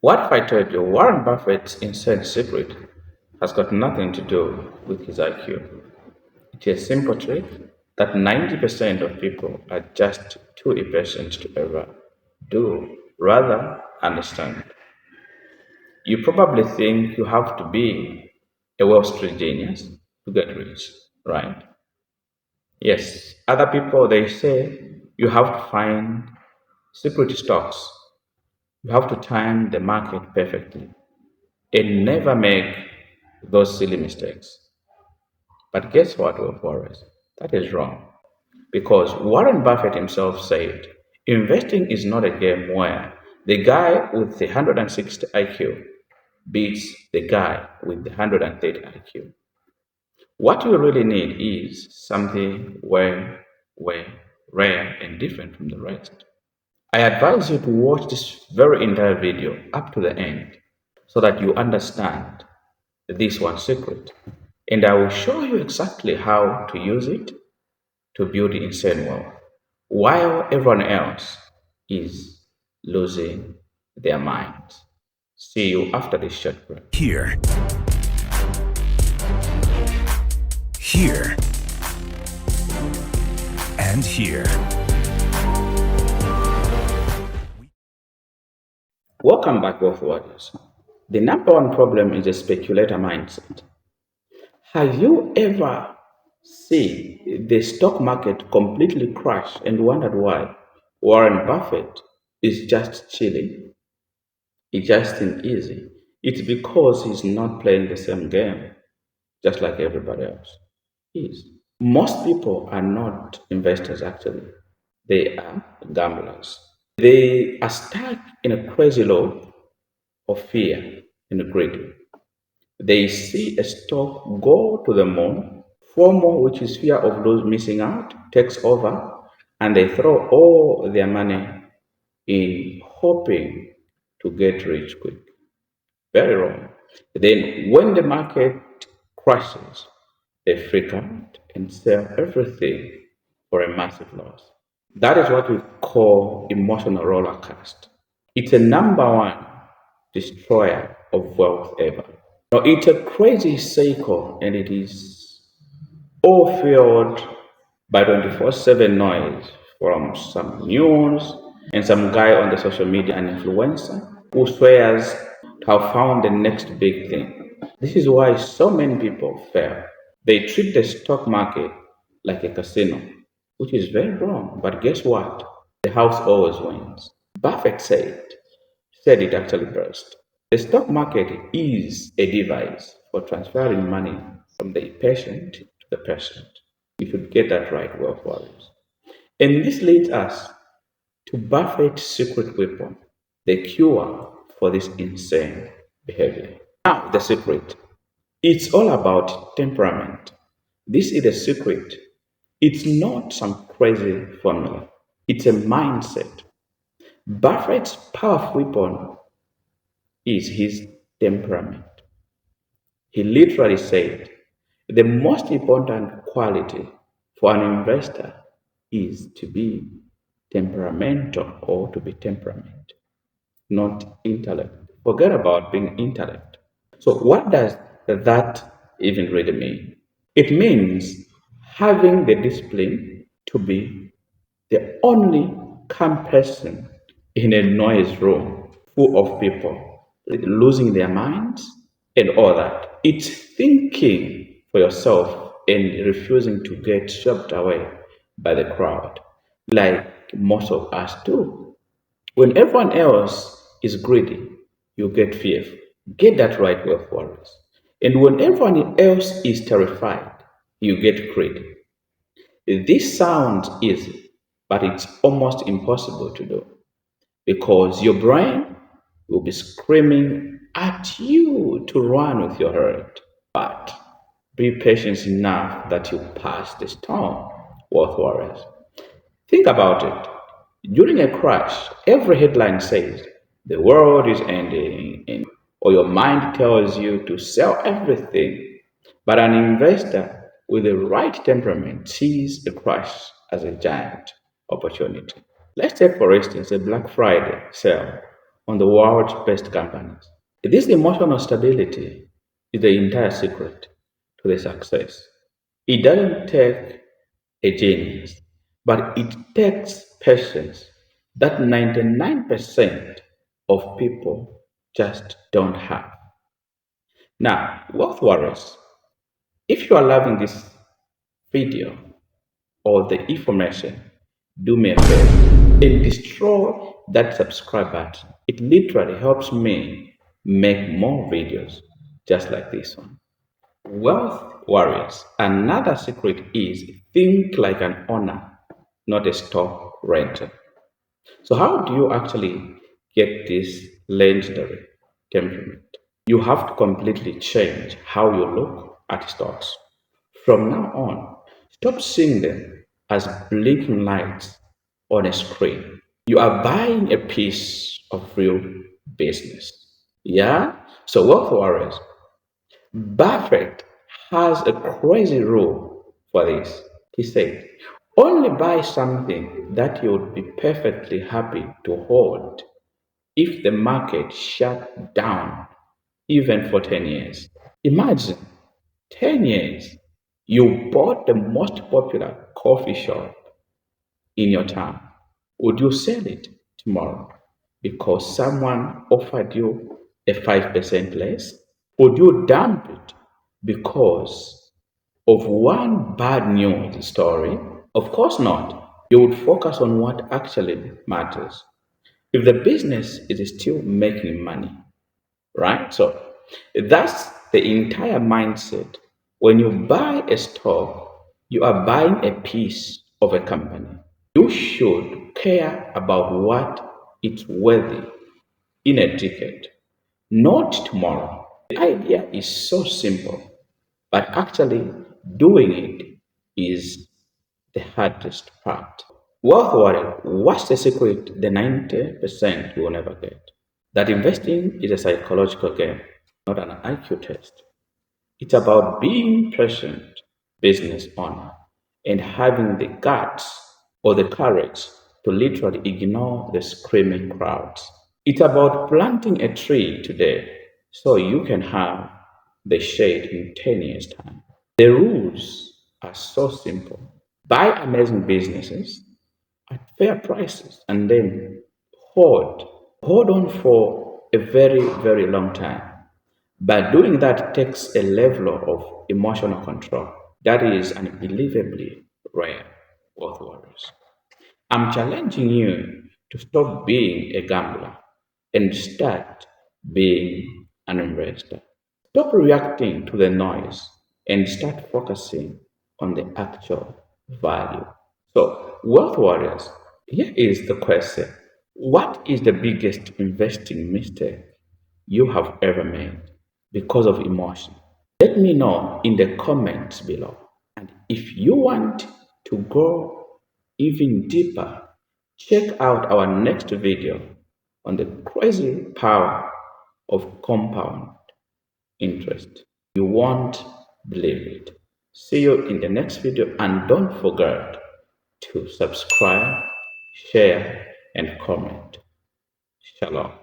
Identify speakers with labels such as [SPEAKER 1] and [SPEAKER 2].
[SPEAKER 1] What if I told you Warren Buffett's insane secret has got nothing to do with his IQ? It's a simple trick that 90% of people are just too impatient to ever do, rather understand. You probably think you have to be a Wall Street genius to get rich, right? Yes, other people they say you have to find secret stocks, you have to time the market perfectly and never make those silly mistakes. But guess what, Forrest? That is wrong. Because Warren Buffett himself said, investing is not a game where the guy with the 160 IQ beats the guy with the 130 IQ. What you really need is something way rare and different from the rest. I advise you to watch this very entire video up to the end so that you understand this one secret. And I will show you exactly how to use it to build insane wealth while everyone else is losing their minds. See you after this short break.
[SPEAKER 2] Here, and here.
[SPEAKER 1] Welcome back, wealth warriors. The number one problem is a speculator mindset. Have you ever seen the stock market completely crash and wondered why Warren Buffett is just chilling? It's just easy. It's because he's not playing the same game, just like everybody else is. Most people are not investors, actually. They are gamblers. They are stuck in a crazy loop of fear and greed. They see a stock go to the moon, FOMO, which is fear of missing out, takes over, and they throw all their money in hoping to get rich quick. Very wrong. Then, when the market crashes, they freak out and sell everything for a massive loss. That is what we call emotional roller coaster. It's a number one destroyer of wealth ever. Now, it's a crazy cycle and it is all fueled by 24/7 noise from some news and some guy on the social media, an influencer, who swears to have found the next big thing. This is why so many people fail. They treat the stock market like a casino, which is very wrong. But guess what? The house always wins. Buffett said it actually best. The stock market is a device for transferring money from the patient to the patient. You should get that right, wealth warriors. And this leads us to Buffett's secret weapon, the cure for this insane behavior. Now, the secret. It's all about temperament. This is the secret. It's not some crazy formula. It's a mindset. Buffett's powerful weapon is his temperament. He literally said, the most important quality for an investor is to be temperamental or to be temperament, not intellect. Forget about being intellect. So what does that even really mean? It means having the discipline to be the only calm person in a noise room full of people losing their minds and all that. It's thinking for yourself and refusing to get swept away by the crowd, like most of us do. When everyone else is greedy, you get fearful. Get that right, wealth warriors. And when everyone else is terrified, you get greedy. This sounds easy, but it's almost impossible to do because your brain will be screaming at you to run with your herd. But be patient enough that you pass the storm, wealth warriors. Think about it. During a crash, every headline says the world is ending, or your mind tells you to sell everything. But an investor with the right temperament sees a crash as a giant opportunity. Let's take, for instance, a Black Friday sale on the world's best companies. This emotional stability is the entire secret to the success. It doesn't take a genius, but it takes patience that 99% of people just don't have. Now, wealth warriors, if you are loving this video or the information, do me a favor and destroy that subscribe button. It literally helps me make more videos just like this one. Wealth warriors, another secret is think like an owner, not a stock renter. So, how do you actually get this legendary temperament? You have to completely change how you look at stocks. From now on, stop seeing them as blinking lights on a screen. You are buying a piece of real business. Yeah? So, wealth warriors, Buffett has a crazy rule for this. He said, only buy something that you would be perfectly happy to hold if the market shut down even for 10 years. Imagine 10 years you bought the most popular coffee shop in your town. Would you sell it tomorrow because someone offered you a 5% less? Would you dump it because of one bad news story? Of course not. You would focus on what actually matters. If the business is still making money, right? So that's the entire mindset. When you buy a stock, you are buying a piece of a company. You should care about what it's worthy in a decade, not tomorrow. The idea is so simple, but actually doing it is the hardest part. Wealth warrior, what's the secret the 90% will never get? That investing is a psychological game, not an IQ test. It's about being patient, business owner, and having the guts or the courage to literally ignore the screaming crowds. It's about planting a tree today so you can have the shade in 10 years' time. The rules are so simple. Buy amazing businesses at fair prices and then hold. Hold on for a very, very long time. But doing that takes a level of emotional control that is unbelievably rare with warriors. I'm challenging you to stop being a gambler and start being an investor. Stop reacting to the noise and start focusing on the actual value. So, wealth warriors, here is the question. What is the biggest investing mistake you have ever made because of emotion? Let me know in the comments below. And if you want to go even deeper, check out our next video on the crazy power of compound interest. You won't believe it. See you in the next video and don't forget to subscribe, share, and comment. Shalom.